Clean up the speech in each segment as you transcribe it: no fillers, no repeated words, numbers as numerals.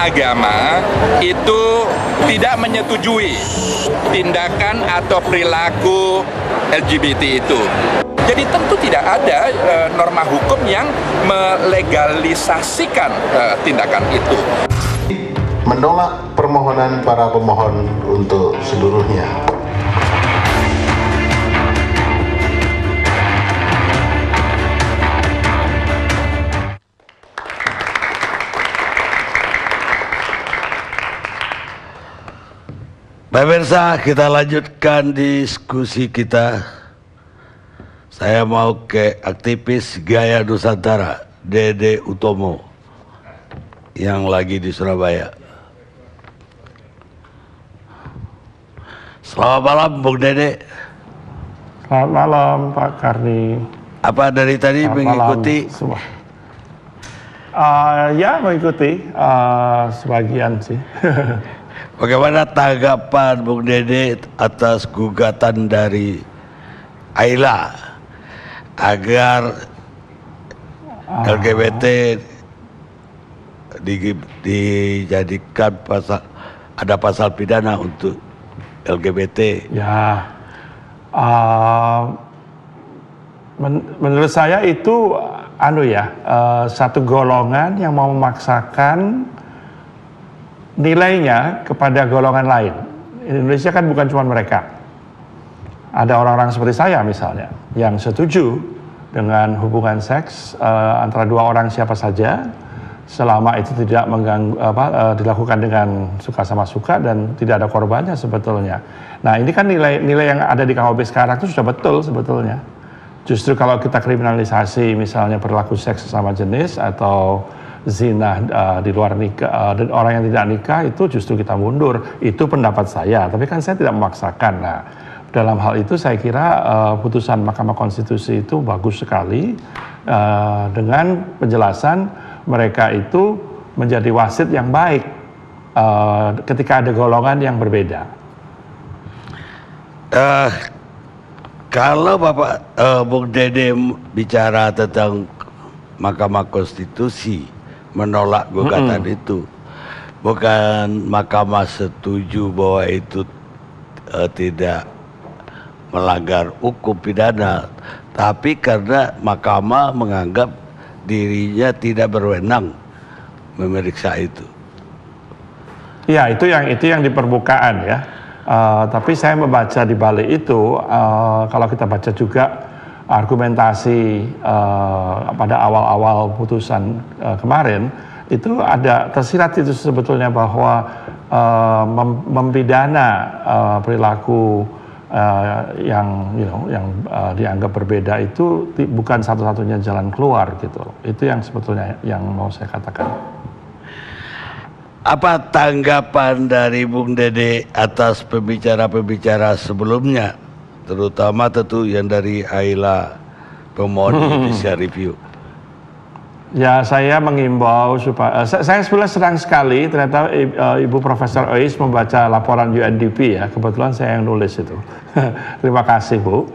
agama itu tidak menyetujui tindakan atau perilaku LGBT itu. Jadi tentu tidak ada norma hukum yang melegalisasikan tindakan itu. Menolak permohonan para pemohon untuk seluruhnya. Pemirsa, kita lanjutkan diskusi kita. Saya mau ke aktivis Gaya Nusantara, Dede Utomo, yang lagi di Surabaya. Selamat malam, Bung Dede. Selamat malam, Pak Karni. Apa dari tadi Selamat mengikuti? Ya, mengikuti sebagian sih. Bagaimana tanggapan Bung Dede atas gugatan dari Ayla agar LGBT dijadikan ada pasal pidana untuk LGBT? Ya, menurut saya itu satu golongan yang mau memaksakan nilainya kepada golongan lain. Indonesia kan bukan cuma mereka. Ada orang-orang seperti saya misalnya yang setuju dengan hubungan seks antara dua orang siapa saja selama itu tidak mengganggu dilakukan dengan suka sama suka dan tidak ada korbannya sebetulnya. Nah, ini kan nilai yang ada di KUHP sekarang itu sudah betul sebetulnya. Justru kalau kita kriminalisasi misalnya perilaku seks sesama jenis atau zina di luar nikah dan orang yang tidak nikah itu justru kita mundur. Itu pendapat saya, tapi kan saya tidak memaksakan. Nah, dalam hal itu saya kira putusan Mahkamah Konstitusi itu bagus sekali dengan penjelasan mereka itu menjadi wasit yang baik ketika ada golongan yang berbeda. Kalau Bapak Bung Dede bicara tentang Mahkamah Konstitusi menolak gugatan itu, bukan Mahkamah setuju bahwa itu tidak melanggar hukum pidana, tapi karena Mahkamah menganggap dirinya tidak berwenang memeriksa itu. Ya, itu yang di permukaan ya. Tapi saya membaca di balik itu, kalau kita baca juga argumentasi pada awal-awal putusan kemarin, itu ada tersirat itu sebetulnya bahwa mempidana perilaku yang dianggap berbeda itu bukan satu-satunya jalan keluar gitu. Itu yang sebetulnya yang mau saya katakan. Apa tanggapan dari Bung Dede atas pembicara-pembicara sebelumnya, terutama tentu yang dari Ayla pemohon judicial review? Ya, saya mengimbau supaya saya sebenarnya senang sekali ternyata Ibu Profesor Ois membaca laporan UNDP ya. Kebetulan saya yang nulis itu. Terima kasih, Bu.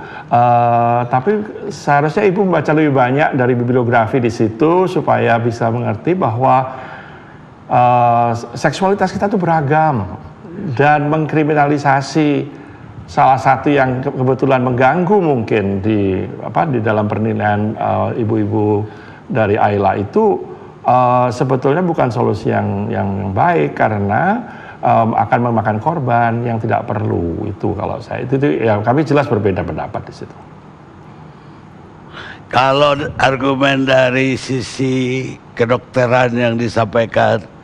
Tapi seharusnya Ibu membaca lebih banyak dari bibliografi di situ supaya bisa mengerti bahwa seksualitas kita itu beragam dan mengkriminalisasi salah satu yang kebetulan mengganggu mungkin di dalam penilaian ibu-ibu dari Ayla itu sebetulnya bukan solusi yang baik karena akan memakan korban yang tidak perlu. Itu kalau saya itu ya, kami jelas berbeda pendapat di situ. Kalau argumen dari sisi kedokteran yang disampaikan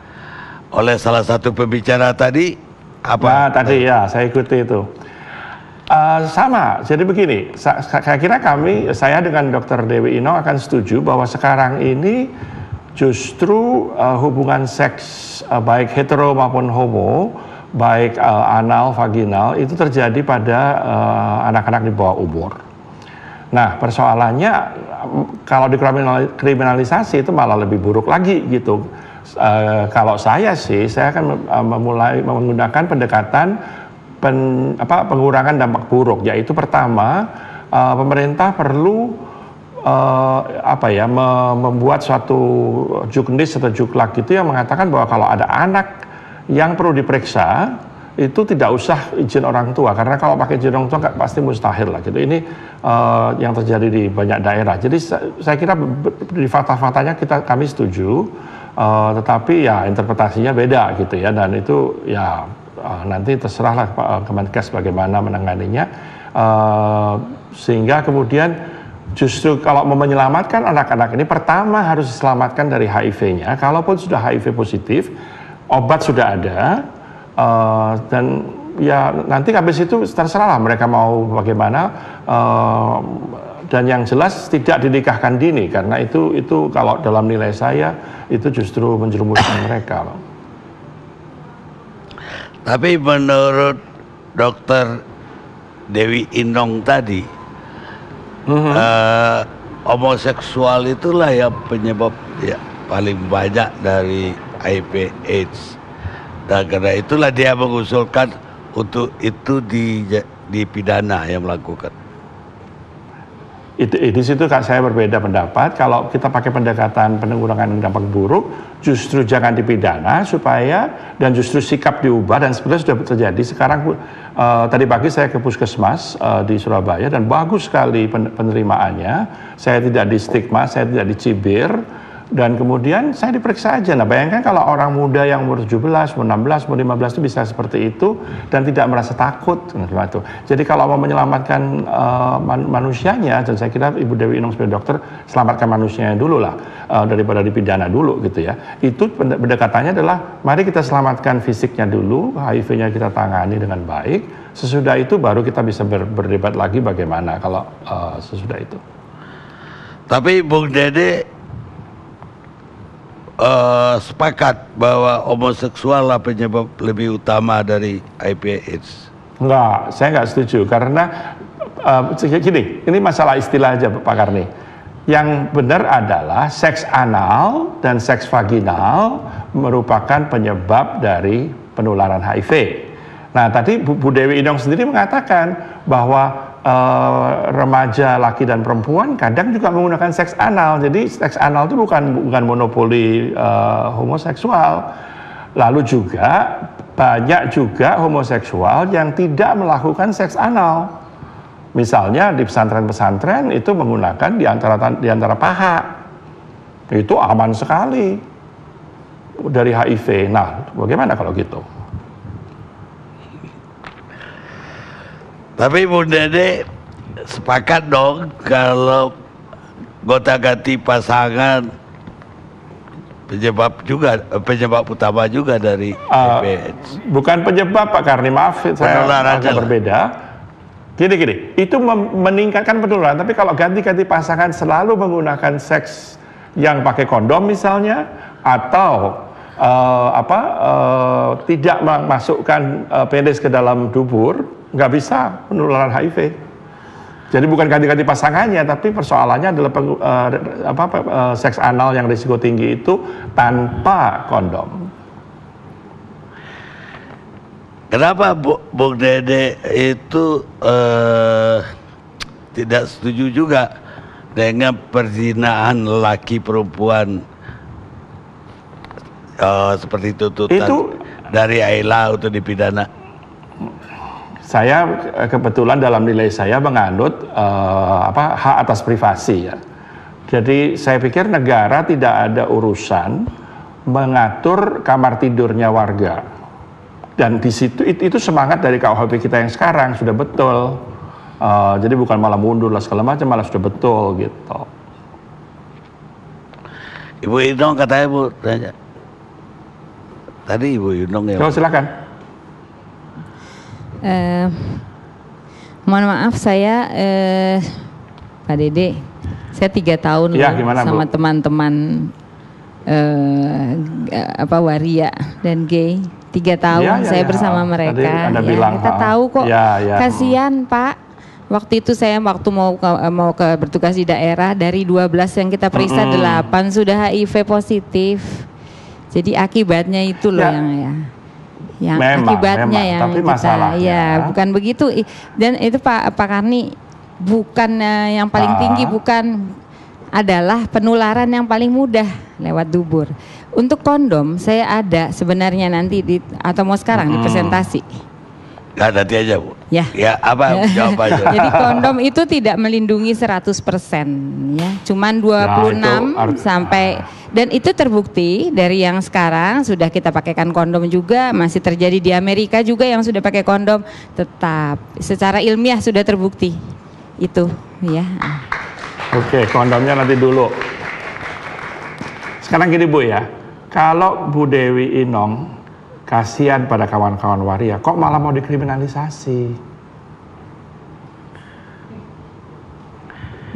oleh salah satu pembicara tadi apa? Nah, tadi ya saya ikuti itu. Sama, jadi begini, saya kira saya dengan Dr. Dewi Ino akan setuju bahwa sekarang ini justru hubungan seks baik hetero maupun homo, baik anal, vaginal itu terjadi pada anak-anak di bawah umur. Nah, persoalannya kalau dikriminalisasi itu malah lebih buruk lagi gitu. Kalau saya sih, saya akan memulai menggunakan pendekatan pengurangan dampak buruk, yaitu pertama pemerintah perlu membuat suatu juknis atau juklak itu yang mengatakan bahwa kalau ada anak yang perlu diperiksa itu tidak usah izin orang tua, karena kalau pakai izin orang tua pasti mustahil lah gitu. Ini yang terjadi di banyak daerah. Jadi saya kira di fakta-faktanya kami setuju, tetapi ya interpretasinya beda gitu ya, dan itu ya nanti terserahlah Kemenkes bagaimana menanganinya, sehingga kemudian justru kalau mau menyelamatkan anak-anak ini, pertama harus diselamatkan dari HIV-nya. Kalaupun sudah HIV positif, obat sudah ada. Dan ya nanti habis itu terserahlah mereka mau bagaimana, dan yang jelas tidak dinikahkan dini, karena itu kalau dalam nilai saya itu justru menjerumuskan mereka. Tapi menurut Dokter Dewi Inong tadi, homoseksual itulah yang penyebab ya paling banyak dari HIV/AIDS. Dan karena itulah dia mengusulkan untuk itu dipidana yang melakukan. Di situ saya berbeda pendapat. Kalau kita pakai pendekatan penanggulangan dampak buruk, justru jangan dipidana supaya, dan justru sikap diubah, dan sebenarnya sudah terjadi. Sekarang tadi pagi saya ke puskesmas di Surabaya dan bagus sekali penerimaannya. Saya tidak distigma, saya tidak dicibir. Dan kemudian saya diperiksa aja. Nah, bayangkan kalau orang muda yang umur 17, umur 16, umur 15 itu bisa seperti itu dan tidak merasa takut. Jadi kalau mau menyelamatkan manusianya, dan saya kira Ibu Dewi Inong sebagai dokter, selamatkan manusianya dulu lah, daripada dipidana dulu gitu ya. Itu pendekatannya adalah mari kita selamatkan fisiknya dulu, HIV-nya kita tangani dengan baik. Sesudah itu baru kita bisa berdebat lagi bagaimana kalau sesudah itu. Tapi Bung Dede sepakat bahwa homoseksual lah penyebab lebih utama dari HIV/AIDS. Enggak, saya nggak setuju, karena gini, ini masalah istilah aja Pak Karni. Yang benar adalah seks anal dan seks vaginal merupakan penyebab dari penularan HIV. Nah, tadi Bu Dewi Inong sendiri mengatakan bahwa remaja laki dan perempuan kadang juga menggunakan seks anal. Jadi seks anal itu bukan monopoli homoseksual. Lalu juga banyak juga homoseksual yang tidak melakukan seks anal. Misalnya di pesantren-pesantren itu menggunakan di antara paha. Itu aman sekali dari HIV. Nah, bagaimana kalau gitu? Tapi Bung Dede sepakat dong kalau gonta-ganti pasangan penyebab utama juga dari HIV/AIDS. Bukan penyebab Pak Karni, maaf saya agak berbeda. Gini, itu meningkatkan penularan. Tapi kalau ganti-ganti pasangan selalu menggunakan seks yang pakai kondom misalnya, atau tidak memasukkan penis ke dalam dubur, nggak bisa penularan HIV. Jadi bukan ganti-ganti pasangannya, tapi persoalannya adalah seks anal yang risiko tinggi itu tanpa kondom. Kenapa Bung Dede itu tidak setuju juga dengan perzinaan laki perempuan seperti tuntutan dari AILA untuk dipidana? Saya kebetulan dalam nilai saya menganut hak atas privasi ya. Jadi saya pikir negara tidak ada urusan mengatur kamar tidurnya warga. Dan di situ itu semangat dari KUHP kita yang sekarang sudah betul. Jadi bukan malah mundur lah segala macam, malah sudah betul gitu. Ibu Inong katanya Bu tanya. Tadi Ibu Inong ya. Silakan. Mohon maaf saya Pak Dede, saya 3 tahun ya, sama teman-teman waria dan gay. 3 tahun saya bersama mereka. Kita tahu kok kasihan Pak. Waktu itu saya mau bertugas di daerah, dari 12 yang kita periksa 8 sudah HIV positif. Jadi akibatnya itu loh yang akibatnya yang tapi kita masalahnya, bukan begitu. Dan itu Pak Karni bukan yang paling tinggi, bukan adalah penularan yang paling mudah lewat dubur. Untuk kondom saya ada sebenarnya nanti atau mau sekarang di presentasi. Nah, nanti aja Bu. Ya. Ya, apa jawab aja. Jadi kondom itu tidak melindungi 100% ya. Cuman 26 sampai, dan itu terbukti dari yang sekarang sudah kita pakaikan kondom juga, masih terjadi di Amerika juga yang sudah pakai kondom, tetap secara ilmiah sudah terbukti. Itu ya. Oke, kondomnya nanti dulu. Sekarang gini Bu ya. Kalau Bu Dewi Inong kasihan pada kawan-kawan waria, kok malah mau dikriminalisasi?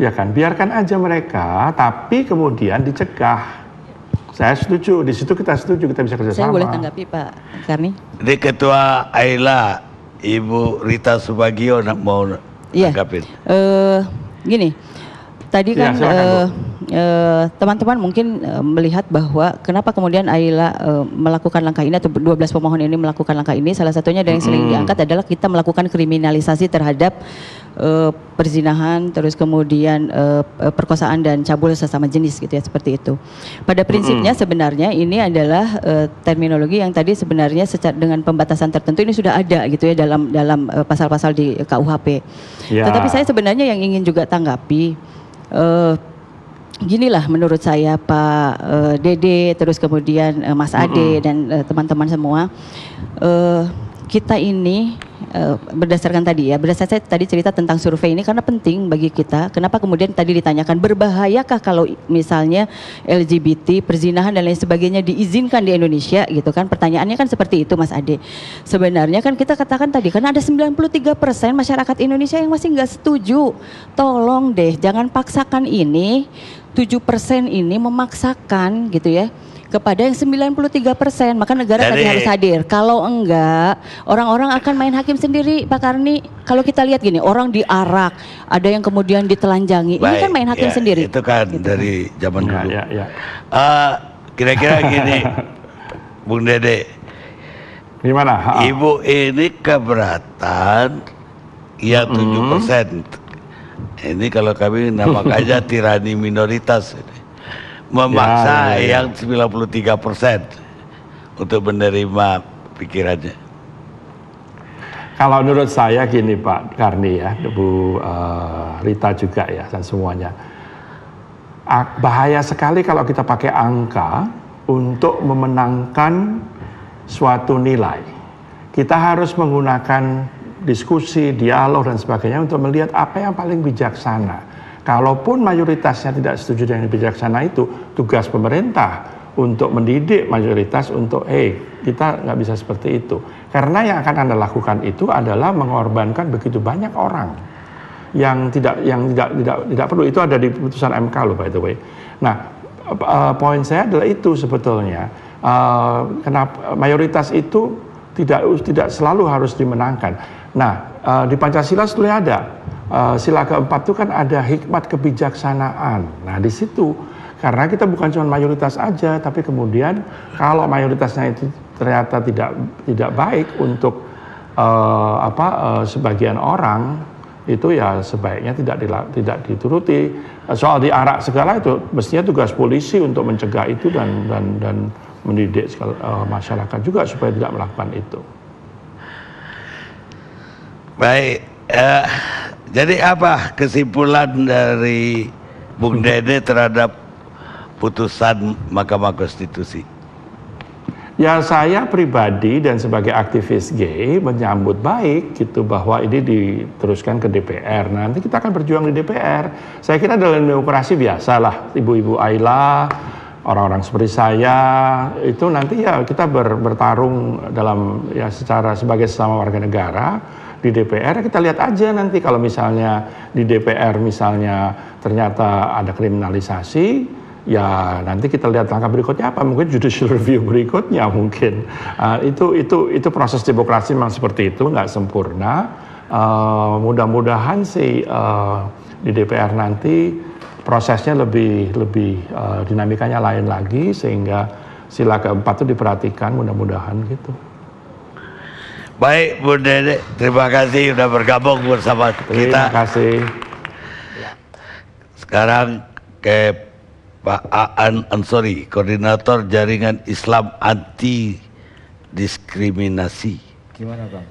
Ya kan, biarkan aja mereka, tapi kemudian dicegah. Saya setuju, di situ kita setuju, kita bisa kerjasama. Saya boleh tanggapi Pak Karni? Di Ketua AILA, Ibu Rita Subagio mau tanggapin. Gini, tadi kan teman-teman mungkin melihat bahwa kenapa kemudian AILA melakukan langkah ini atau 12 pemohon ini melakukan langkah ini, salah satunya dari yang sering diangkat adalah kita melakukan kriminalisasi terhadap perzinahan, terus kemudian perkosaan dan cabul sesama jenis gitu ya, seperti itu. Pada prinsipnya sebenarnya ini adalah terminologi yang tadi sebenarnya dengan pembatasan tertentu ini sudah ada gitu ya dalam pasal-pasal di KUHP. Ya. Tetapi saya sebenarnya yang ingin juga tanggapi, ginilah menurut saya Pak Dede, terus kemudian Mas Ade dan teman-teman semua, kita ini berdasarkan saya tadi cerita tentang survei ini karena penting bagi kita. Kenapa kemudian tadi ditanyakan berbahayakah kalau misalnya LGBT, perzinahan dan lain sebagainya diizinkan di Indonesia gitu kan? Pertanyaannya kan seperti itu Mas Ade. Sebenarnya kan kita katakan tadi karena ada 93% masyarakat Indonesia yang masih nggak setuju. Tolong deh jangan paksakan ini, 7% ini memaksakan gitu ya kepada yang 93%, maka negara tadi harus hadir. Kalau enggak, orang-orang akan main hakim sendiri, Pak Karni. Kalau kita lihat gini, orang diarak, ada yang kemudian ditelanjangi, ini kan main hakim sendiri. Itu kan gitu. Dari zaman dulu. Kira-kira gini, Bung Dede, gimana? Ibu ini keberatan, ya 7%. Ini kalau kami namakan aja tirani minoritas ini. Memaksa yang 93% untuk menerima pikirannya. Kalau menurut saya gini Pak Karni ya, Bu Rita juga ya dan semuanya. Bahaya sekali kalau kita pakai angka untuk memenangkan suatu nilai. Kita harus menggunakan diskusi, dialog dan sebagainya untuk melihat apa yang paling bijaksana. Kalaupun mayoritasnya tidak setuju dengan bijaksana itu, tugas pemerintah untuk mendidik mayoritas untuk, kita nggak bisa seperti itu. Karena yang akan Anda lakukan itu adalah mengorbankan begitu banyak orang yang tidak perlu. Itu ada di putusan MK loh by the way. Nah, poin saya adalah itu sebetulnya. Kenapa mayoritas itu tidak selalu harus dimenangkan. Nah, di Pancasila sebetulnya ada. Sila keempat itu kan ada hikmat kebijaksanaan. Nah di situ karena kita bukan cuma mayoritas aja, tapi kemudian kalau mayoritasnya itu ternyata tidak baik untuk sebagian orang, itu ya sebaiknya tidak dituruti. Soal diarak segala itu mestinya tugas polisi untuk mencegah itu dan mendidik masyarakat juga supaya tidak melakukan itu. Baik. Jadi apa kesimpulan dari Bung Dede terhadap putusan Mahkamah Konstitusi? Ya saya pribadi dan sebagai aktivis gay menyambut baik gitu bahwa ini diteruskan ke DPR. Nanti kita akan berjuang di DPR. Saya kira dalam demokrasi biasalah, ibu-ibu AILA, orang-orang seperti saya itu nanti ya kita bertarung dalam ya secara sebagai sesama warga negara. Di DPR kita lihat aja nanti kalau misalnya di DPR misalnya ternyata ada kriminalisasi, ya nanti kita lihat langkah berikutnya apa, mungkin judicial review berikutnya mungkin. Itu proses demokrasi memang seperti itu, nggak sempurna. Mudah-mudahan sih di DPR nanti prosesnya lebih dinamikanya lain lagi sehingga sila keempat itu diperhatikan, mudah-mudahan gitu. Baik Bu Dede, terima kasih sudah bergabung bersama kita. Terima kasih. Sekarang ke Pak Aan Ansori, Koordinator Jaringan Islam Anti Diskriminasi. Gimana Bang?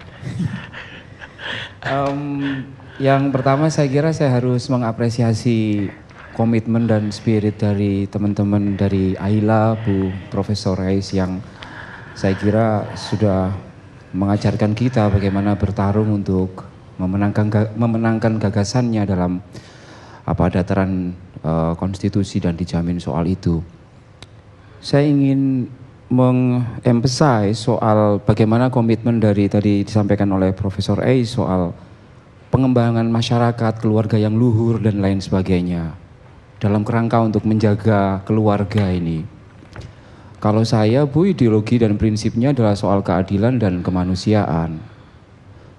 Yang pertama saya kira saya harus mengapresiasi komitmen dan spirit dari teman-teman dari AILA, Bu Profesor Reis, yang saya kira sudah mengajarkan kita bagaimana bertarung untuk memenangkan gagasannya dalam dataran konstitusi dan dijamin soal itu. Saya ingin mengemphasize soal bagaimana komitmen dari tadi disampaikan oleh Profesor A soal pengembangan masyarakat, keluarga yang luhur dan lain sebagainya dalam kerangka untuk menjaga keluarga ini. Kalau saya, Bu, ideologi dan prinsipnya adalah soal keadilan dan kemanusiaan.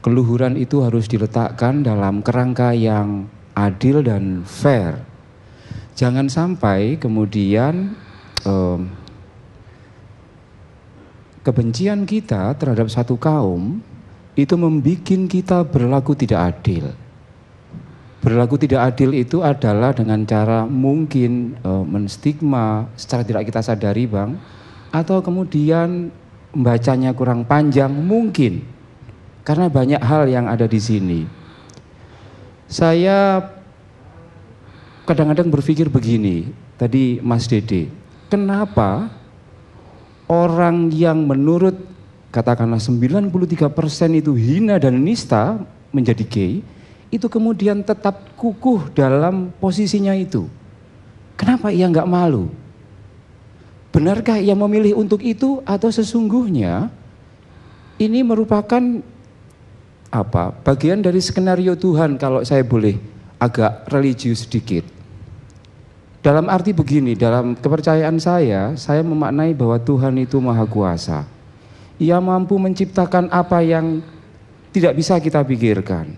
Keluhuran itu harus diletakkan dalam kerangka yang adil dan fair. Jangan sampai kemudian kebencian kita terhadap satu kaum itu membuat kita berlaku tidak adil. Berlaku tidak adil itu adalah dengan cara mungkin menstigma secara tidak kita sadari, Bang, atau kemudian membacanya kurang panjang mungkin. Karena banyak hal yang ada di sini. Saya kadang-kadang berpikir begini, tadi Mas Dede, kenapa orang yang menurut katakanlah 93% itu hina dan nista menjadi gay, itu kemudian tetap kukuh dalam posisinya itu? Kenapa ia nggak malu? Benarkah ia memilih untuk itu atau sesungguhnya ini merupakan bagian dari skenario Tuhan, kalau saya boleh agak religius sedikit. Dalam arti begini, dalam kepercayaan saya memaknai bahwa Tuhan itu maha kuasa. Ia mampu menciptakan apa yang tidak bisa kita pikirkan.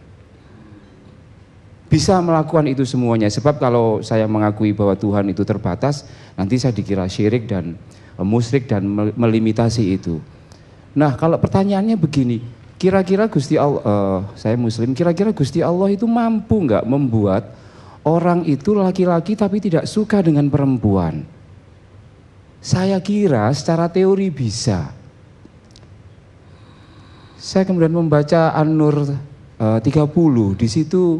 Bisa melakukan itu semuanya, sebab kalau saya mengakui bahwa Tuhan itu terbatas, nanti saya dikira syirik dan musyrik dan melimitasi itu. Nah, kalau pertanyaannya begini, kira-kira Gusti Allah, saya Muslim, kira-kira Gusti Allah itu mampu nggak membuat orang itu laki-laki tapi tidak suka dengan perempuan? Saya kira secara teori bisa. Saya kemudian membaca An-Nur 30, di situ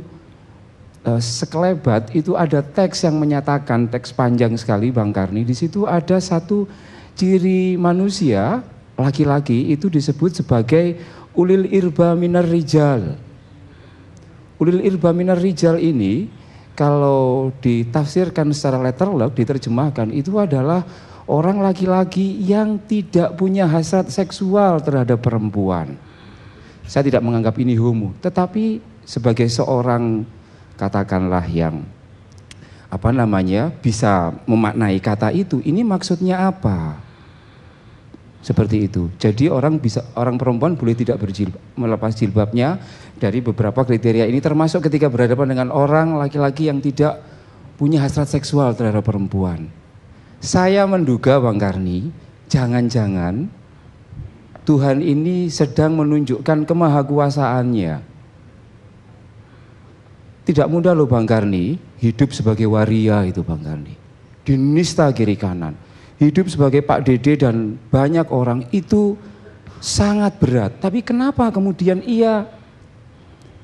sekelebat itu ada teks yang menyatakan, teks panjang sekali Bang Karni, di situ ada satu ciri manusia laki-laki itu disebut sebagai ulil irba minar rijal. Ulil irba minar rijal ini kalau ditafsirkan secara letterlock, diterjemahkan, itu adalah orang laki-laki yang tidak punya hasrat seksual terhadap perempuan. Saya tidak menganggap ini homo, tetapi sebagai seorang katakanlah yang bisa memaknai kata itu, ini maksudnya apa? Seperti itu. Jadi orang perempuan boleh tidak melepas jilbabnya dari beberapa kriteria ini, termasuk ketika berhadapan dengan orang laki-laki yang tidak punya hasrat seksual terhadap perempuan. Saya menduga Bang Karni, jangan-jangan Tuhan ini sedang menunjukkan kemahakuasaannya. Tidak mudah loh Bang Karni, hidup sebagai waria itu Bang Karni. Dinista kiri kanan. Hidup sebagai Pak Dede dan banyak orang itu sangat berat. Tapi kenapa kemudian ia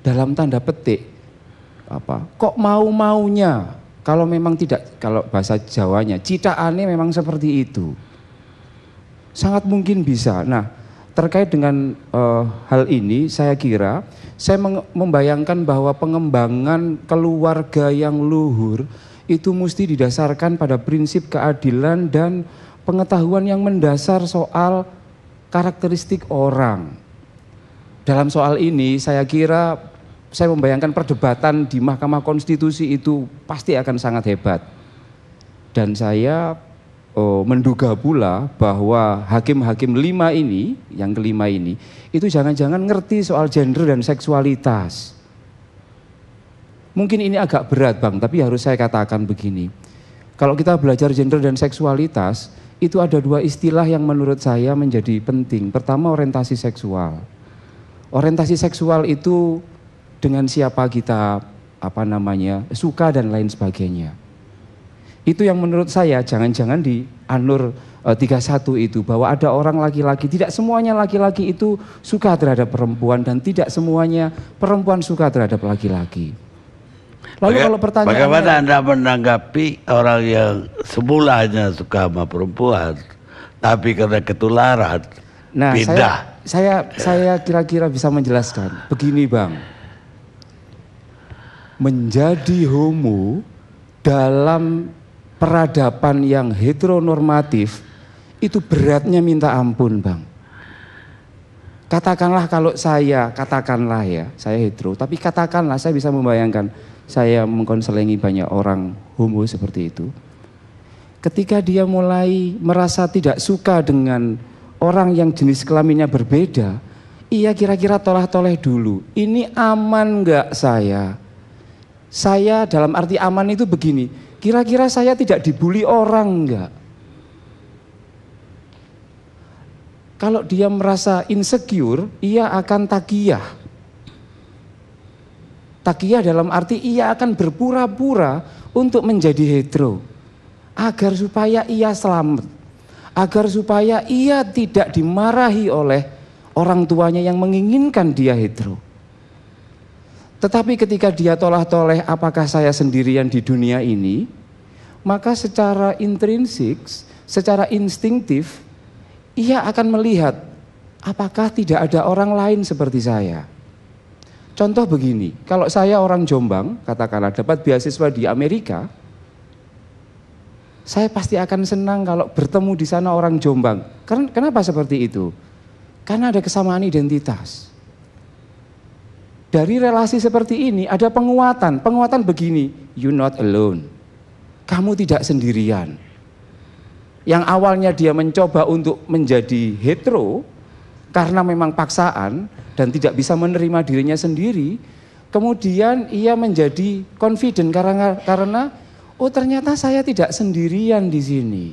dalam tanda petik kok mau-maunya, kalau memang tidak, kalau bahasa Jawanya citaane memang seperti itu. Sangat mungkin bisa. Nah, terkait dengan hal ini saya kira saya membayangkan bahwa pengembangan keluarga yang luhur itu mesti didasarkan pada prinsip keadilan dan pengetahuan yang mendasar soal karakteristik orang. Dalam soal ini saya kira saya membayangkan perdebatan di Mahkamah Konstitusi itu pasti akan sangat hebat. Dan saya menduga pula bahwa hakim-hakim yang kelima ini, itu jangan-jangan ngerti soal gender dan seksualitas. Mungkin ini agak berat Bang, tapi harus saya katakan begini. Kalau kita belajar gender dan seksualitas, itu ada dua istilah yang menurut saya menjadi penting. Pertama, orientasi seksual. Orientasi seksual itu dengan siapa kita suka dan lain sebagainya. Itu yang menurut saya jangan-jangan di An-Nur 31 itu, bahwa ada orang laki-laki, tidak semuanya laki-laki itu suka terhadap perempuan dan tidak semuanya perempuan suka terhadap laki-laki. Lalu kalau pertanyaannya, bagaimana Anda menanggapi orang yang semulanya suka sama perempuan tapi karena ketularan pindah? Saya kira-kira bisa menjelaskan. Begini Bang, menjadi homo dalam peradaban yang heteronormatif itu beratnya minta ampun Bang. Katakanlah kalau saya hetero, tapi katakanlah saya bisa membayangkan saya mengkonselingi banyak orang homo seperti itu. Ketika dia mulai merasa tidak suka dengan orang yang jenis kelaminnya berbeda, ia kira-kira toleh-toleh dulu. Ini aman enggak saya? Saya dalam arti aman itu begini, kira-kira saya tidak dibully orang enggak? Kalau dia merasa insecure, ia akan takiyah. Takiyah dalam arti ia akan berpura-pura untuk menjadi hetero, agar supaya ia selamat, agar supaya ia tidak dimarahi oleh orang tuanya yang menginginkan dia hetero. Tetapi ketika dia tolah-toleh apakah saya sendirian di dunia ini, maka secara intrinsik, secara instingtif, ia akan melihat apakah tidak ada orang lain seperti saya. Contoh begini, kalau saya orang Jombang, katakanlah dapat beasiswa di Amerika, saya pasti akan senang kalau bertemu di sana orang Jombang. Kenapa seperti itu? Karena ada kesamaan identitas. Dari relasi seperti ini ada penguatan. Penguatan begini, you not alone. Kamu tidak sendirian. Yang awalnya dia mencoba untuk menjadi hetero karena memang paksaan dan tidak bisa menerima dirinya sendiri, kemudian ia menjadi confident karena oh ternyata saya tidak sendirian di sini.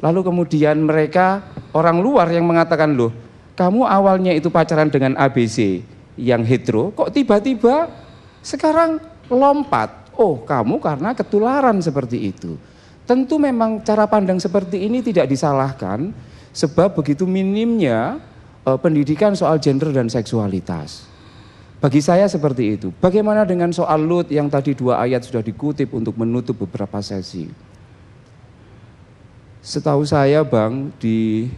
Lalu kemudian mereka orang luar yang mengatakan, loh kamu awalnya itu pacaran dengan ABC yang hetero, kok tiba-tiba sekarang lompat. Oh kamu karena ketularan seperti itu. Tentu memang cara pandang seperti ini tidak disalahkan, sebab begitu minimnya pendidikan soal gender dan seksualitas. Bagi saya seperti itu. Bagaimana dengan soal Lut yang tadi 2 ayat sudah dikutip untuk menutup beberapa sesi? Setahu saya Bang, di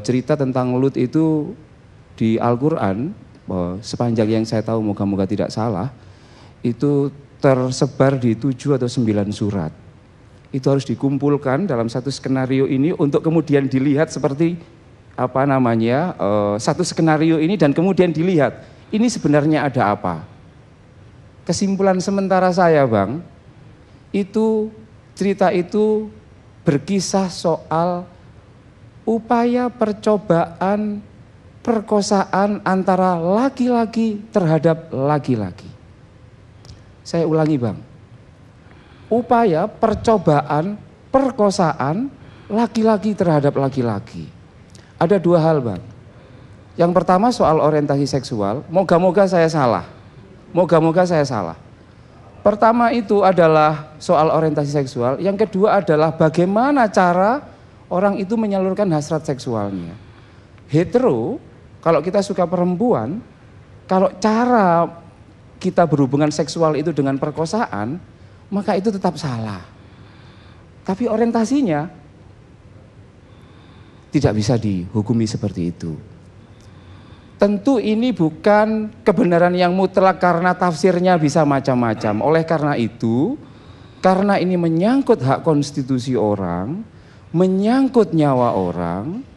cerita tentang Lut itu di Al-Quran, sepanjang yang saya tahu, moga-moga tidak salah, itu tersebar di 7 atau 9 surat. Itu harus dikumpulkan dalam satu skenario ini untuk kemudian dilihat seperti satu skenario ini dan kemudian dilihat ini sebenarnya ada apa. Kesimpulan sementara saya Bang, itu cerita itu berkisah soal upaya percobaan perkosaan antara laki-laki terhadap laki-laki. Saya ulangi Bang, upaya percobaan perkosaan laki-laki terhadap laki-laki. Ada 2 hal Bang. Yang pertama soal orientasi seksual, moga-moga saya salah. Moga-moga saya salah. Pertama itu adalah soal orientasi seksual, yang kedua adalah bagaimana cara orang itu menyalurkan hasrat seksualnya. Hetero, kalau kita suka perempuan, kalau cara kita berhubungan seksual itu dengan perkosaan, maka itu tetap salah. Tapi orientasinya tidak bisa dihukumi seperti itu. Tentu ini bukan kebenaran yang mutlak karena tafsirnya bisa macam-macam. Oleh karena itu, karena ini menyangkut hak konstitusi orang, menyangkut nyawa orang,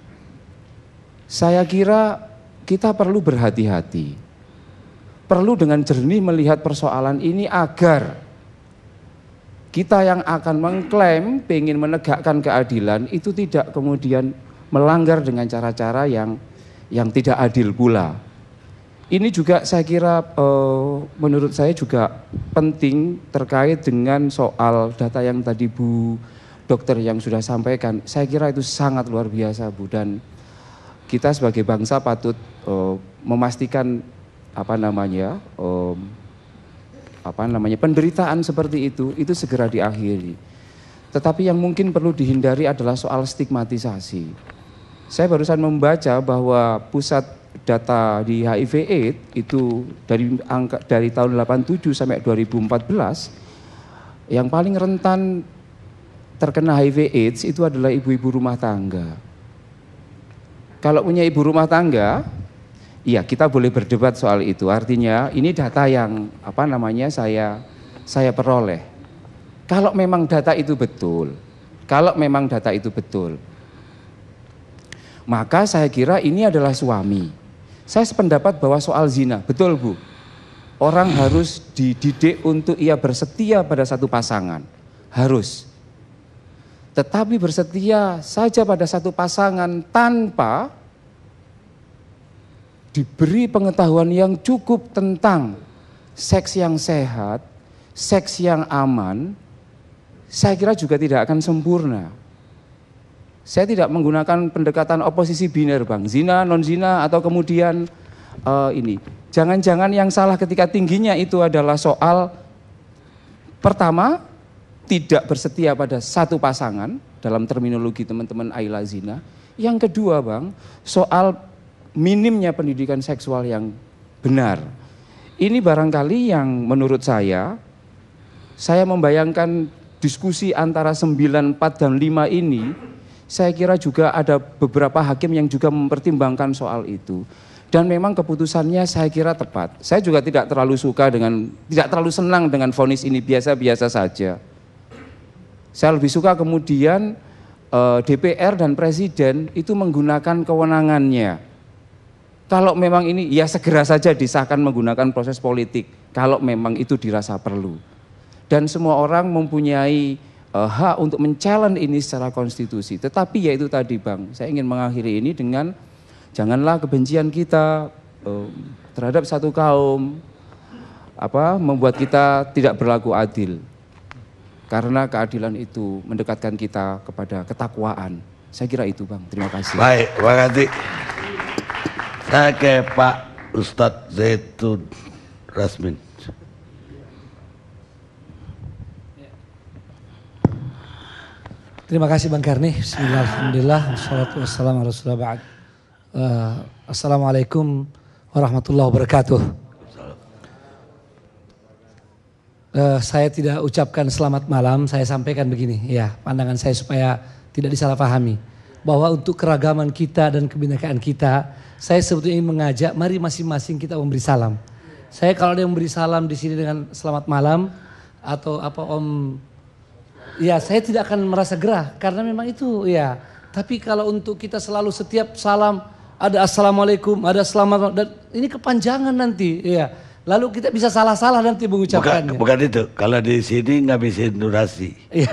saya kira kita perlu berhati-hati. Perlu dengan jernih melihat persoalan ini agar kita yang akan mengklaim ingin menegakkan keadilan itu tidak kemudian melanggar dengan cara-cara yang tidak adil pula. Ini juga saya kira menurut saya juga penting terkait dengan soal data yang tadi Bu Dokter yang sudah sampaikan. Saya kira itu sangat luar biasa Bu, dan kita sebagai bangsa patut memastikan penderitaan seperti itu segera diakhiri. Tetapi yang mungkin perlu dihindari adalah soal stigmatisasi. Saya barusan membaca bahwa pusat data di HIV/AIDS itu dari tahun 87 sampai 2014 yang paling rentan terkena HIV/AIDS itu adalah ibu-ibu rumah tangga. Kalau punya ibu rumah tangga, iya kita boleh berdebat soal itu. Artinya ini data yang saya peroleh. Kalau memang data itu betul, maka saya kira ini adalah suami. Saya sependapat bahwa soal zina, betul Bu, orang harus dididik untuk ia bersetia pada satu pasangan, harus. Tetapi bersetia saja pada satu pasangan tanpa diberi pengetahuan yang cukup tentang seks yang sehat, seks yang aman, saya kira juga tidak akan sempurna. Saya tidak menggunakan pendekatan oposisi biner Bang, zina, non zina atau kemudian ini. Jangan-jangan yang salah ketika tingginya itu adalah soal pertama, tidak bersetia pada satu pasangan dalam terminologi teman-teman Ayla zina. Yang kedua Bang, soal minimnya pendidikan seksual yang benar. Ini barangkali yang menurut saya membayangkan diskusi antara 94 dan 5 ini, saya kira juga ada beberapa hakim yang juga mempertimbangkan soal itu. Dan memang keputusannya saya kira tepat. Saya juga tidak terlalu senang dengan vonis ini, biasa-biasa saja. Saya lebih suka kemudian DPR dan Presiden itu menggunakan kewenangannya. Kalau memang ini ya segera saja disahkan menggunakan proses politik, kalau memang itu dirasa perlu. Dan semua orang mempunyai hak untuk men-challenge ini secara konstitusi. Tetapi ya itu tadi Bang, saya ingin mengakhiri ini dengan janganlah kebencian kita terhadap satu kaum membuat kita tidak berlaku adil. Karena keadilan itu mendekatkan kita kepada ketakwaan. Saya kira itu Bang, terima kasih. Baik, terima kasih. Saya ke Pak Ustadz Zaitun Rasmin. Terima kasih Bang Karni. Bismillahirrahmanirrahim. Wassalatu wassalamu ala rasulillah ba'd. Assalamualaikum warahmatullahi wabarakatuh. Saya tidak ucapkan selamat malam, saya sampaikan begini, ya pandangan saya supaya tidak disalahpahami. Bahwa untuk keragaman kita dan kebinekaan kita, saya sebetulnya ingin mengajak, mari masing-masing kita memberi salam. Saya kalau ada yang memberi salam di sini dengan selamat malam atau Om, ya saya tidak akan merasa gerah karena memang itu ya. Tapi kalau untuk kita selalu setiap salam ada assalamualaikum, ada selamat, dan ini kepanjangan nanti ya. Lalu kita bisa salah-salah nanti mengucapkannya. Bukan itu, kalau di sini ngabisin durasi. Iya.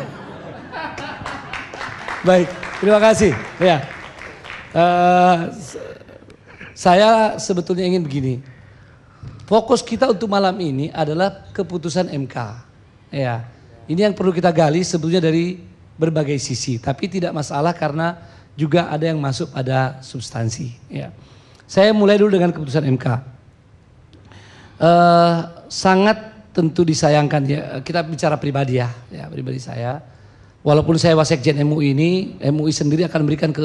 Baik, terima kasih. Ya, saya sebetulnya ingin begini. Fokus kita untuk malam ini adalah keputusan MK. Ya, ini yang perlu kita gali sebetulnya dari berbagai sisi. Tapi tidak masalah karena juga ada yang masuk pada substansi. Ya, saya mulai dulu dengan keputusan MK. Sangat tentu disayangkan ya, kita bicara pribadi ya pribadi saya. Walaupun saya wasekjen MUI ini, MUI sendiri akan memberikan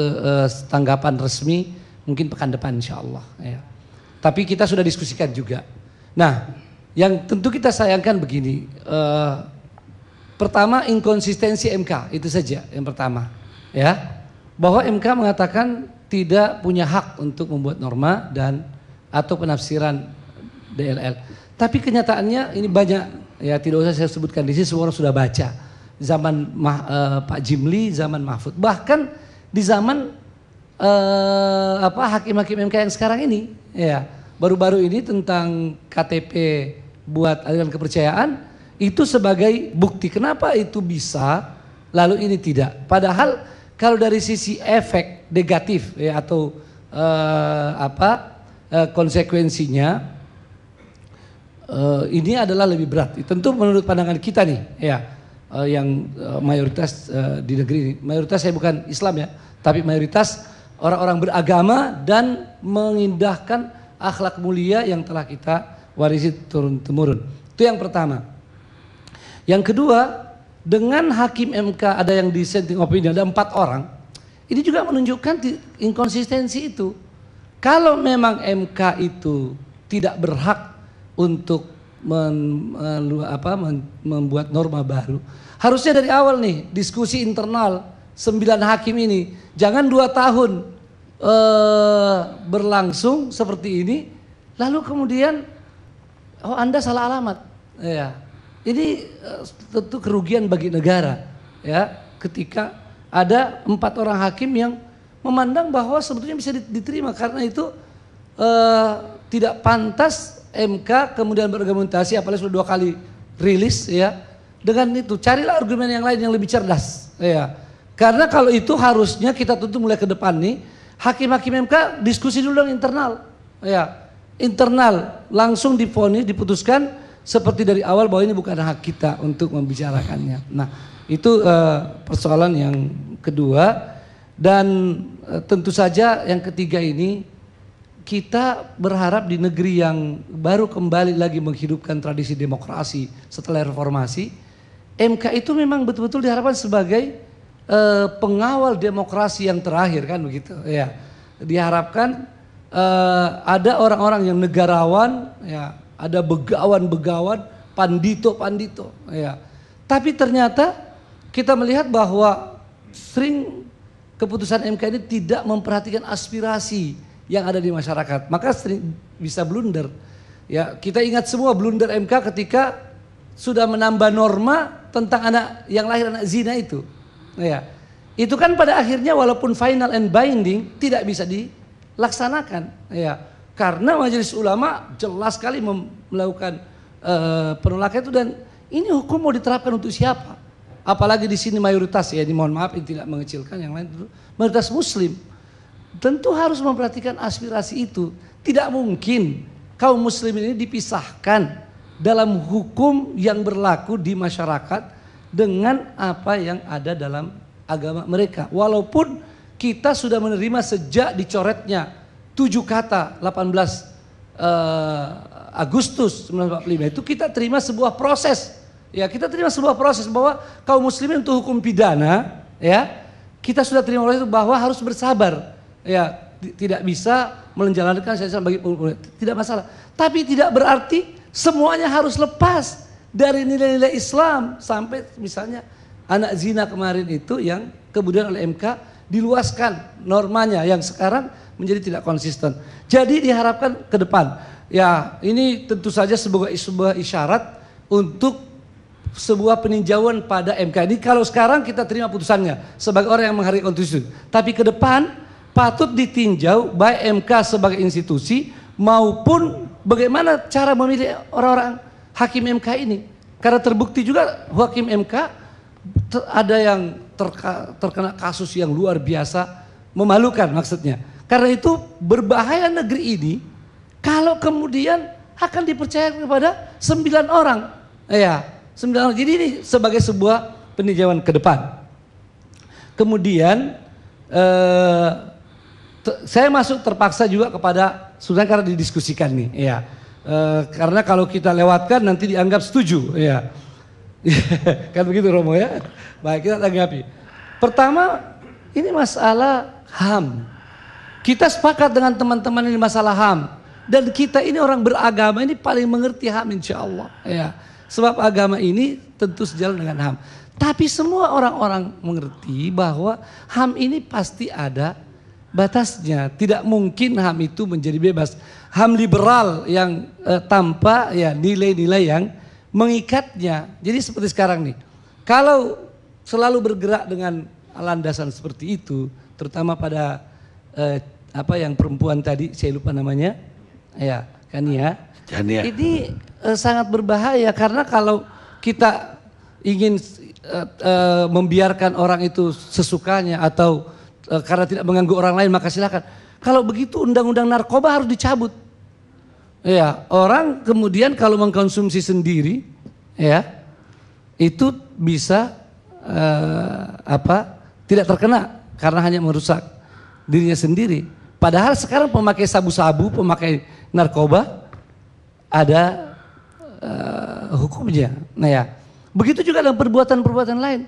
tanggapan resmi mungkin pekan depan insya Allah. Ya. Tapi kita sudah diskusikan juga. Nah, yang tentu kita sayangkan begini. Pertama inkonsistensi MK, itu saja yang pertama. Ya, bahwa MK mengatakan tidak punya hak untuk membuat norma dan atau penafsiran DLL. Tapi kenyataannya ini banyak, ya tidak usah saya sebutkan di sini, semua orang sudah baca. Zaman Pak Jimli, zaman Mahfud, bahkan di zaman hakim-hakim MK yang sekarang ini, ya baru-baru ini tentang KTP buat aliran kepercayaan itu sebagai bukti kenapa itu bisa, lalu ini tidak. Padahal kalau dari sisi efek negatif ya atau konsekuensinya ini adalah lebih berat. Tentu menurut pandangan kita nih, ya. Yang mayoritas di negeri ini, mayoritas saya bukan Islam ya, tapi mayoritas orang-orang beragama dan mengindahkan akhlak mulia yang telah kita warisi turun-temurun. Itu yang pertama. Yang kedua, dengan hakim MK ada yang dissenting opinion, ada 4 orang. Ini juga menunjukkan inkonsistensi itu. Kalau memang MK itu tidak berhak untuk membuat norma baru, harusnya dari awal nih diskusi internal 9 hakim ini, jangan 2 tahun berlangsung seperti ini, lalu kemudian Anda salah alamat. Ya, ini tentu kerugian bagi negara, ya, ketika ada 4 orang hakim yang memandang bahwa sebetulnya bisa diterima, karena itu tidak pantas MK kemudian berargumentasi, apalagi sudah 2 kali rilis, ya. Dengan itu carilah argumen yang lain yang lebih cerdas, ya. Karena kalau itu harusnya kita tentu mulai ke depan nih, hakim-hakim MK diskusi dulu yang internal, ya. Internal langsung divonis, diputuskan seperti dari awal bahwa ini bukan hak kita untuk membicarakannya. Nah, itu persoalan yang kedua. Dan tentu saja yang ketiga ini, kita berharap di negeri yang baru kembali lagi menghidupkan tradisi demokrasi setelah reformasi, MK itu memang betul-betul diharapkan sebagai pengawal demokrasi yang terakhir, kan begitu ya. Diharapkan ada orang-orang yang negarawan, ya, ada begawan-begawan, pandito-pandito, ya. Tapi ternyata kita melihat bahwa sering keputusan MK ini tidak memperhatikan aspirasi yang ada di masyarakat. Maka sering bisa blunder. Ya, kita ingat semua blunder MK ketika sudah menambah norma tentang anak yang lahir anak zina itu. Ya. Itu kan pada akhirnya walaupun final and binding tidak bisa dilaksanakan. Ya. Karena Majelis Ulama jelas sekali melakukan penolakan itu, dan ini hukum mau diterapkan untuk siapa? Apalagi di sini mayoritas, ya, ini mohon maaf ini tidak mengecilkan yang lain dulu, mayoritas muslim. Tentu harus memperhatikan aspirasi itu. Tidak mungkin kaum muslimin ini dipisahkan dalam hukum yang berlaku di masyarakat dengan apa yang ada dalam agama mereka. Walaupun kita sudah menerima sejak dicoretnya 7 kata 18 Agustus 1945 itu, kita terima sebuah proses. Ya, kita terima sebuah proses bahwa kaum muslimin untuk hukum pidana, ya, kita sudah terima proses itu bahwa harus bersabar, ya, tidak bisa menjalankan syariat bagi tidak masalah. Tapi tidak berarti semuanya harus lepas dari nilai-nilai Islam, sampai misalnya anak zina kemarin itu yang kemudian oleh MK diluaskan normanya yang sekarang menjadi tidak konsisten. Jadi diharapkan ke depan, ya, ini tentu saja sebuah isyarat untuk sebuah peninjauan pada MK ini. Kalau sekarang kita terima putusannya sebagai orang yang menghargai konstitusi, tapi ke depan patut ditinjau baik MK sebagai institusi maupun bagaimana cara memilih orang-orang hakim MK ini. Karena terbukti juga hakim MK ada yang terkena kasus yang luar biasa memalukan maksudnya. Karena itu berbahaya negeri ini kalau kemudian akan dipercaya kepada 9 orang, ya. Jadi ini sebagai sebuah peninjauan ke depan. Kemudian saya masuk terpaksa juga kepada sudah karena didiskusikan nih, ya. Karena kalau kita lewatkan nanti dianggap setuju, ya. Kan begitu Romo, ya. Baik, kita tanggapi. Pertama, ini masalah HAM. Kita sepakat dengan teman-teman ini masalah HAM, dan kita ini orang beragama ini paling mengerti HAM insya Allah, ya. Sebab agama ini tentu sejalan dengan HAM. Tapi semua orang-orang mengerti bahwa HAM ini pasti ada batasnya. Tidak mungkin HAM itu menjadi bebas. HAM liberal yang tanpa, ya, nilai-nilai yang mengikatnya. Jadi seperti sekarang nih, kalau selalu bergerak dengan landasan seperti itu, terutama pada apa yang perempuan tadi saya lupa namanya, ya, Kania. Ini sangat berbahaya, karena kalau kita ingin membiarkan orang itu sesukanya atau karena tidak mengganggu orang lain maka silakan. Kalau begitu undang-undang narkoba harus dicabut. Ya, orang kemudian kalau mengkonsumsi sendiri, ya, itu bisa tidak terkena karena hanya merusak dirinya sendiri. Padahal sekarang pemakai sabu-sabu, pemakai narkoba ada hukumnya. Nah ya, begitu juga dalam perbuatan-perbuatan lain.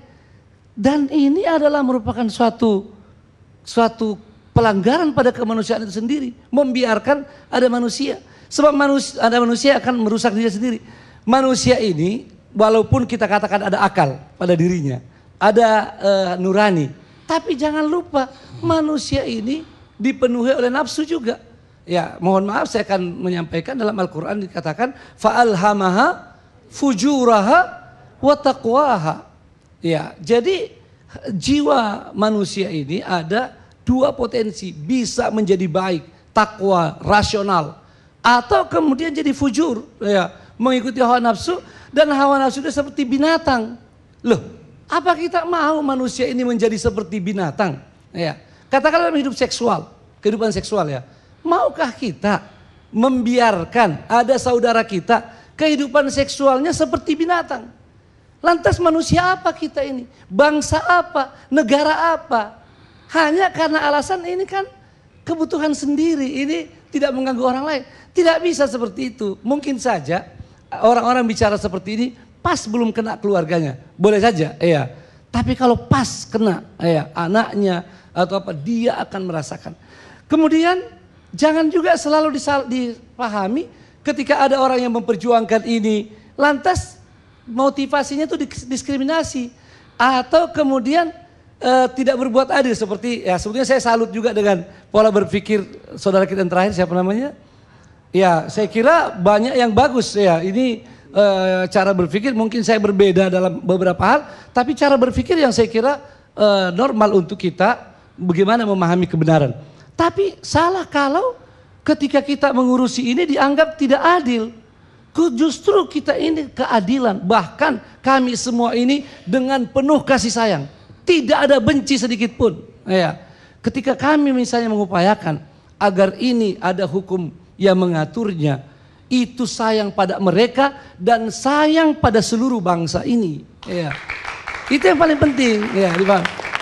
Dan ini adalah merupakan suatu pelanggaran pada kemanusiaan itu sendiri, membiarkan ada manusia. Sebab ada manusia akan merusak diri sendiri. Manusia ini walaupun kita katakan ada akal pada dirinya, ada nurani, tapi jangan lupa manusia ini dipenuhi oleh nafsu juga. Ya, mohon maaf saya akan menyampaikan dalam Al-Qur'an dikatakan fa'alhamaha fujuraha wa taqwaha. Ya, jadi jiwa manusia ini ada dua potensi, bisa menjadi baik, takwa, rasional, atau kemudian jadi fujur, ya, mengikuti hawa nafsu, dan hawa nafsu itu seperti binatang. Loh, apa kita mau manusia ini menjadi seperti binatang? Ya, katakanlah dalam hidup seksual, kehidupan seksual ya. Maukah kita membiarkan ada saudara kita kehidupan seksualnya seperti binatang? Lantas manusia apa kita ini? Bangsa apa? Negara apa? Hanya karena alasan ini kan kebutuhan sendiri, ini tidak mengganggu orang lain. Tidak bisa seperti itu. Mungkin saja orang-orang bicara seperti ini pas belum kena keluarganya. Boleh saja, ya. Tapi kalau pas kena ya, anaknya atau apa, dia akan merasakan. Kemudian jangan juga selalu dipahami ketika ada orang yang memperjuangkan ini, lantas motivasinya itu diskriminasi atau kemudian tidak berbuat adil. Seperti ya, sebetulnya saya salut juga dengan pola berpikir saudara kita yang terakhir, siapa namanya? Ya, saya kira banyak yang bagus ya. Ini cara berpikir mungkin saya berbeda dalam beberapa hal, tapi cara berpikir yang saya kira normal untuk kita bagaimana memahami kebenaran. Tapi salah kalau ketika kita mengurusi ini dianggap tidak adil. Justru kita ini keadilan, bahkan kami semua ini dengan penuh kasih sayang. Tidak ada benci sedikit pun. Ya. Ketika kami misalnya mengupayakan agar ini ada hukum yang mengaturnya, itu sayang pada mereka dan sayang pada seluruh bangsa ini. Ya. Itu yang paling penting. Ya,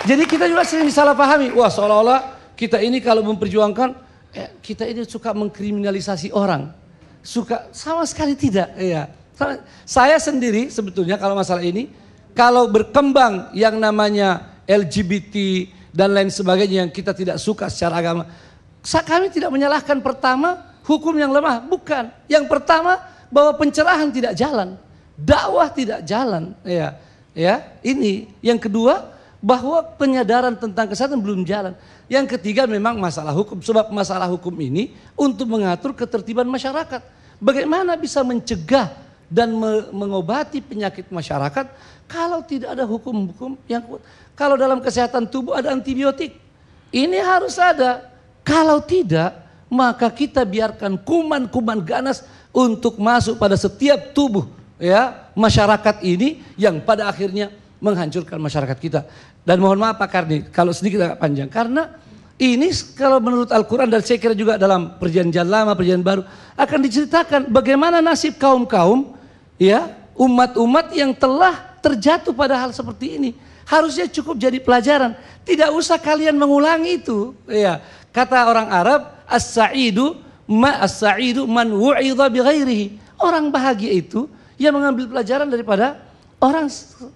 jadi kita juga sering disalahpahami. Wah, seolah-olah kita ini kalau memperjuangkan, kita ini suka mengkriminalisasi orang. Suka, sama sekali tidak. Ya. Saya sendiri sebetulnya kalau masalah ini, kalau berkembang yang namanya LGBT dan lain sebagainya yang kita tidak suka secara agama, kami tidak menyalahkan pertama hukum yang lemah, bukan. Yang pertama bahwa pencerahan tidak jalan, dakwah tidak jalan, ya ini. Yang kedua bahwa penyadaran tentang kesehatan belum jalan. Yang ketiga memang masalah hukum, sebab masalah hukum ini untuk mengatur ketertiban masyarakat. Bagaimana bisa mencegah dan mengobati penyakit masyarakat kalau tidak ada hukum-hukum yang kuat. Kalau dalam kesehatan tubuh ada antibiotik, ini harus ada. Kalau tidak, maka kita biarkan kuman-kuman ganas untuk masuk pada setiap tubuh ya masyarakat ini yang pada akhirnya menghancurkan masyarakat kita. Dan mohon maaf Pak Karni, kalau sedikit agak panjang, karena ini kalau menurut Al-Quran dan saya kira juga dalam perjanjian lama, perjanjian baru akan diceritakan bagaimana nasib kaum-kaum ya, umat-umat yang telah terjatuh pada hal seperti ini. Harusnya cukup jadi pelajaran, tidak usah kalian mengulangi itu. Ya, kata orang Arab, as-sa'idu man wu'idha bighairihi. Orang bahagia itu yang mengambil pelajaran daripada orang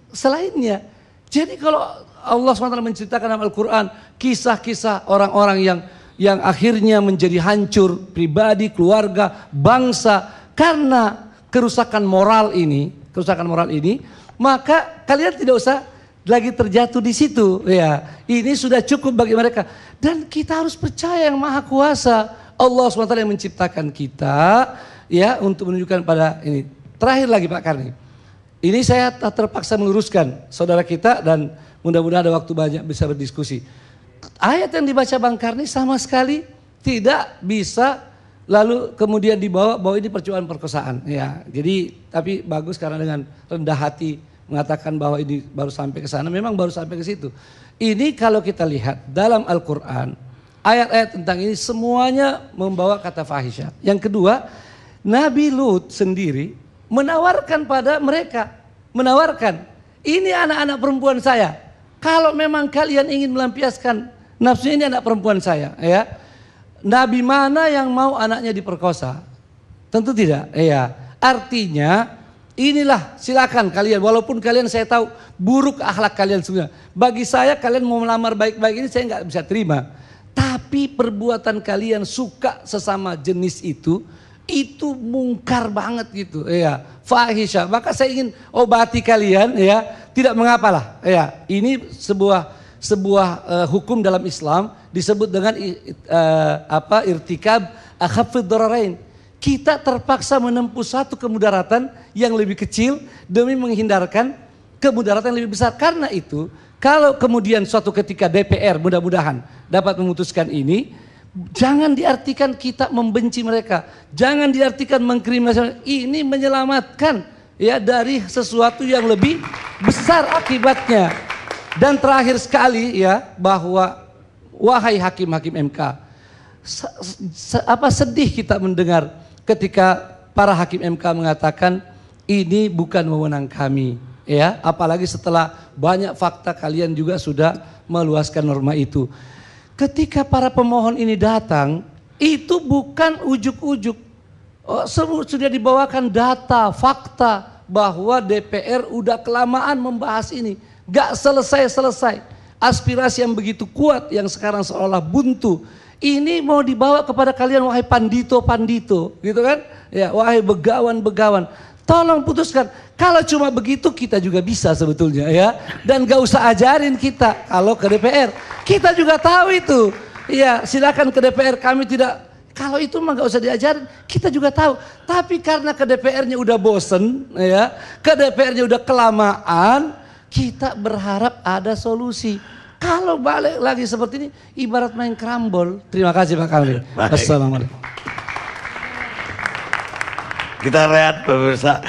selainnya. Jadi kalau Allah SWT menceritakan dalam Al-Quran kisah-kisah orang-orang yang akhirnya menjadi hancur pribadi, keluarga, bangsa karena kerusakan moral ini, maka kalian tidak usah lagi terjatuh di situ. Ya, ini sudah cukup bagi mereka. Dan kita harus percaya yang Maha Kuasa, Allah SWT yang menciptakan kita, ya, untuk menunjukkan pada ini. Terakhir lagi Pak Karni, ini saya terpaksa meluruskan saudara kita dan mudah-mudahan ada waktu banyak bisa berdiskusi. Ayat yang dibaca Bang Karni sama sekali tidak bisa lalu kemudian dibawa bahwa ini percobaan perkosaan. Ya, jadi tapi bagus karena dengan rendah hati mengatakan bahwa ini baru sampai ke sana, memang baru sampai ke situ. Ini kalau kita lihat dalam Al-Quran, ayat-ayat tentang ini semuanya membawa kata fahisyah. Yang kedua, Nabi Lut sendiri menawarkan pada mereka, ini anak-anak perempuan saya. Kalau memang kalian ingin melampiaskan nafsunya, ini anak perempuan saya, ya. Nabi mana yang mau anaknya diperkosa? Tentu tidak, ya. Artinya inilah silakan kalian, walaupun kalian saya tahu buruk akhlak kalian sebenarnya. Bagi saya kalian mau melamar baik-baik ini saya nggak bisa terima. Tapi perbuatan kalian suka sesama jenis itu mungkar banget gitu, ya, fahisha. Maka saya ingin obati kalian, ya, tidak mengapalah, ya. Ini sebuah hukum dalam Islam disebut dengan irtikab akhafid dararain. Kita terpaksa menempuh satu kemudaratan yang lebih kecil demi menghindarkan kemudaratan yang lebih besar. Karena itu, kalau kemudian suatu ketika DPR mudah-mudahan dapat memutuskan ini, jangan diartikan kita membenci mereka, jangan diartikan mengkriminalisasi. Ini menyelamatkan, ya, dari sesuatu yang lebih besar akibatnya. Dan terakhir sekali, ya, bahwa wahai hakim-hakim MK, sedih kita mendengar ketika para hakim MK mengatakan ini bukan wewenang kami, ya, apalagi setelah banyak fakta kalian juga sudah meluaskan norma itu. Ketika para pemohon ini datang, itu bukan ujuk-ujuk, sudah dibawakan data, fakta bahwa DPR udah kelamaan membahas ini, gak selesai-selesai. Aspirasi yang begitu kuat yang sekarang seolah buntu, ini mau dibawa kepada kalian, wahai pandito-pandito, gitu kan? Ya, wahai begawan-begawan, tolong putuskan. Kalau cuma begitu kita juga bisa sebetulnya, ya. Dan gak usah ajarin kita kalau ke DPR. Kita juga tahu itu. Ya, silakan ke DPR, kami tidak. Kalau itu mah gak usah diajarin, kita juga tahu. Tapi karena ke DPR-nya udah bosen, ya, ke DPR-nya udah kelamaan, kita berharap ada solusi. Kalau balik lagi seperti ini, ibarat main kerambol. Terima kasih Pak Kamil. Assalamualaikum. Kita rehat pemirsa.